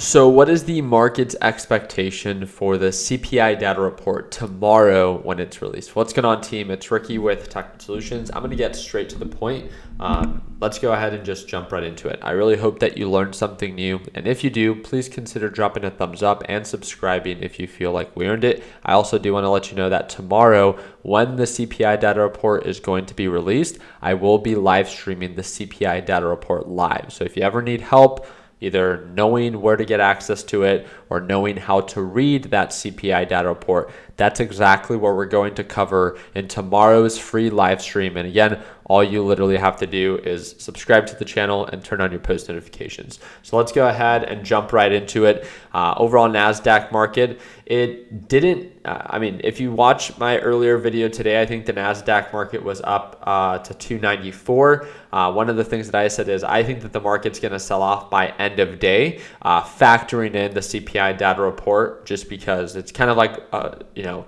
So what is the market's expectation for the CPI data report tomorrow when it's released? What's going on, team? It's Ricky with Technical Solutions. I'm going to get straight to the point. Let's go ahead and just jump right into it. I really hope that you learned something new. And if you do, please consider dropping a thumbs up and subscribing if you feel like we earned it. I also do want to let you know that tomorrow, when the CPI data report is going to be released, I will be live streaming the CPI data report live. So if you ever need help, either knowing where to get access to it or knowing how to read that CPI data report, that's exactly what we're going to cover in tomorrow's free live stream. And again, all you literally have to do is subscribe to the channel and turn on your post notifications. So let's go ahead and jump right into it. Overall NASDAQ market, it didn't, if you watch my earlier video today, I think the NASDAQ market was up to 294. One of the things that I said is I think that the market's going to sell off by end of day, factoring in the CPI data report, just because it's kind of like, the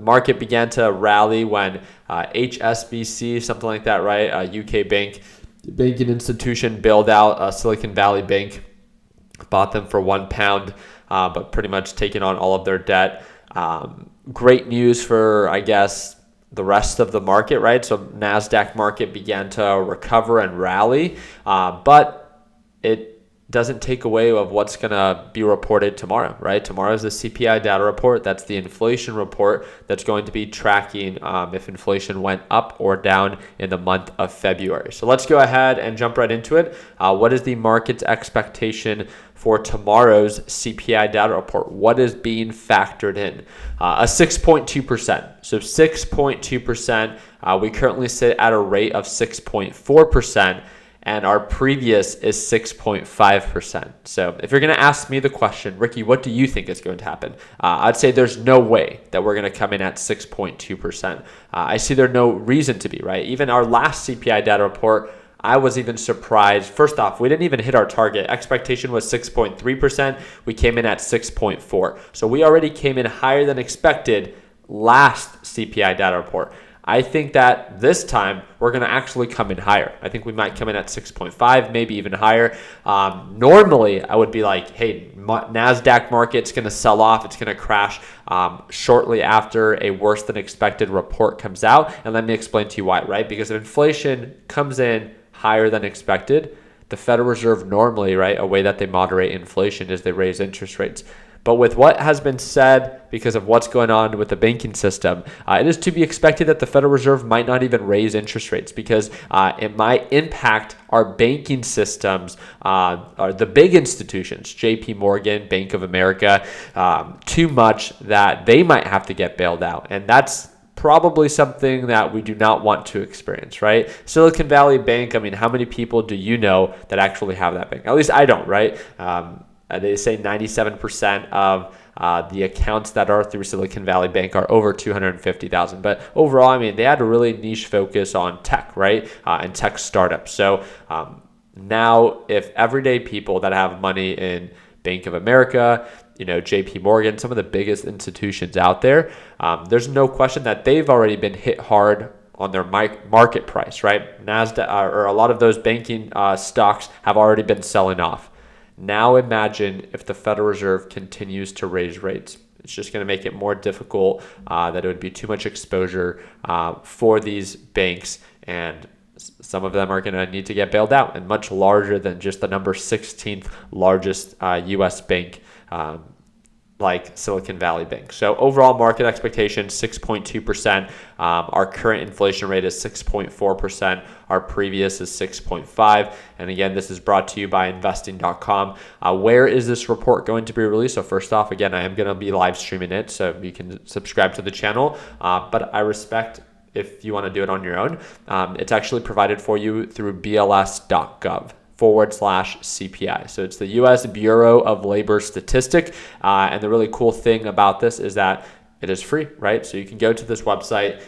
market began to rally when HSBC, something like that, right? UK banking institution bailed out Silicon Valley Bank, bought them for £1, but pretty much taken on all of their debt. Great news for, I guess, the rest of the market, right? So NASDAQ market began to recover and rally, but it doesn't take away of what's going to be reported tomorrow, right? Tomorrow is the CPI data report. That's the inflation report that's going to be tracking if inflation went up or down in the month of February. So let's go ahead and jump right into it. What is the market's expectation for tomorrow's CPI data report? What is being factored in? A 6.2%. So 6.2%. We currently sit at a rate of 6.4%. And our previous is 6.5%. So if you're going to ask me the question, Ricky, what do you think is going to happen? I'd say there's no way that we're going to come in at 6.2%. I see there's no reason to be, right? Even our last CPI data report, I was even surprised. First off, we didn't even hit our target. Expectation was 6.3%. We came in at 6.4. So we already came in higher than expected last CPI data report. I think that this time we're going to actually come in higher. I think we might come in at 6.5, maybe even higher. Normally, I would be like, hey, NASDAQ market's going to sell off. It's going to crash shortly after a worse than expected report comes out. And let me explain to you why, right? Because if inflation comes in higher than expected, the Federal Reserve normally, right, a way that they moderate inflation is they raise interest rates. But with what has been said because of what's going on with the banking system, it is to be expected that the Federal Reserve might not even raise interest rates because it might impact our banking systems, or the big institutions, JP Morgan, Bank of America, too much that they might have to get bailed out. And that's probably something that we do not want to experience, right? Silicon Valley Bank, how many people do you know that actually have that bank? At least I don't, right? They say 97% of the accounts that are through Silicon Valley Bank are over 250,000. But overall, they had a really niche focus on tech, right? And tech startups. So now if everyday people that have money in Bank of America, JP Morgan, some of the biggest institutions out there, there's no question that they've already been hit hard on their market price, right? NASDAQ or a lot of those banking stocks have already been selling off. Now imagine if the Federal Reserve continues to raise rates. It's just going to make it more difficult, that it would be too much exposure for these banks, and some of them are going to need to get bailed out, and much larger than just the number 16th largest U.S. bank, like Silicon Valley Bank. So overall market expectation, 6.2%. Our current inflation rate is 6.4%. Our previous is 6.5. And again, this is brought to you by investing.com. Where is this report going to be released? So first off, again, I am going to be live streaming it, so you can subscribe to the channel. But I respect if you want to do it on your own. It's actually provided for you through bls.gov/CPI. So it's the U.S. Bureau of Labor Statistic. And the really cool thing about this is that it is free, right? So you can go to this website.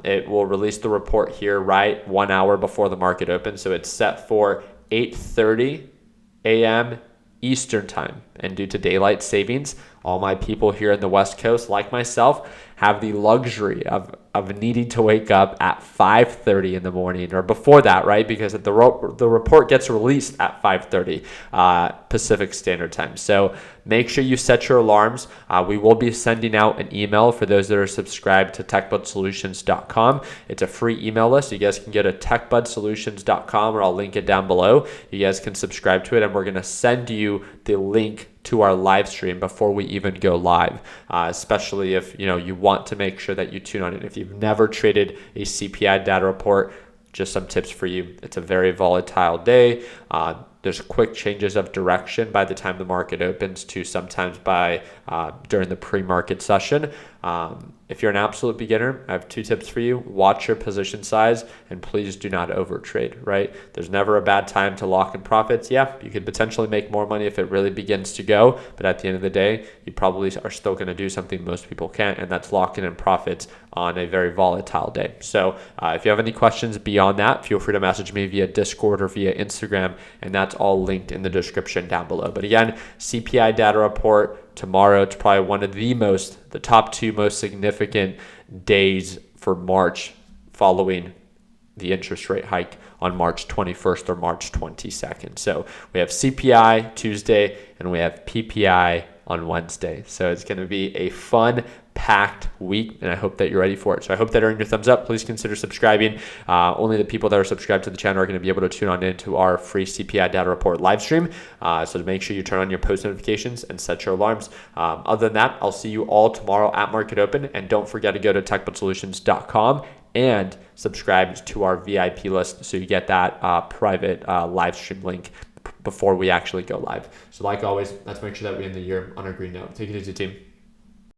It will release the report here right 1 hour before the market opens. So it's set for 8:30 a.m. Eastern time. And due to daylight savings, All my people here in the West Coast, like myself, have the luxury of needing to wake up at 5:30 in the morning, or before that, right? Because the report gets released at 5:30 Pacific Standard Time. So make sure you set your alarms. We will be sending out an email for those that are subscribed to techbudsolutions.com. It's a free email list. You guys can go to techbudsolutions.com, or I'll link it down below. You guys can subscribe to it, and we're going to send you the link to our live stream before we even go live, especially if you want to make sure that you tune on it. If you've never traded a CPI data report, just some tips for you. It's a very volatile day. There's quick changes of direction by the time the market opens to sometimes by during the pre-market session. If you're an absolute beginner, I have 2 tips for you. Watch your position size, and please do not overtrade, right? There's never a bad time to lock in profits. Yeah, you could potentially make more money if it really begins to go, but at the end of the day, you probably are still going to do something most people can't, and that's locking in profits on a very volatile day. So if you have any questions beyond that, feel free to message me via Discord or via Instagram, and that's all linked in the description down below. But again, CPI data report tomorrow. It's probably one of the top 2 most significant days for March, following the interest rate hike on March 21st or March 22nd. So we have CPI Tuesday and we have PPI on Wednesday. So it's going to be a fun, packed week, and I hope that you're ready for it. So I hope that earned your thumbs up. Please consider subscribing. Only the people that are subscribed to the channel are going to be able to tune on into our free CPI data report live stream. So make sure you turn on your post notifications and set your alarms. Other than that, I'll see you all tomorrow at market open, and don't forget to go to techbudsolutions.com and subscribe to our VIP list so you get that private live stream link before we actually go live. So like always, let's make sure that we end the year on a green note. Take it easy, team.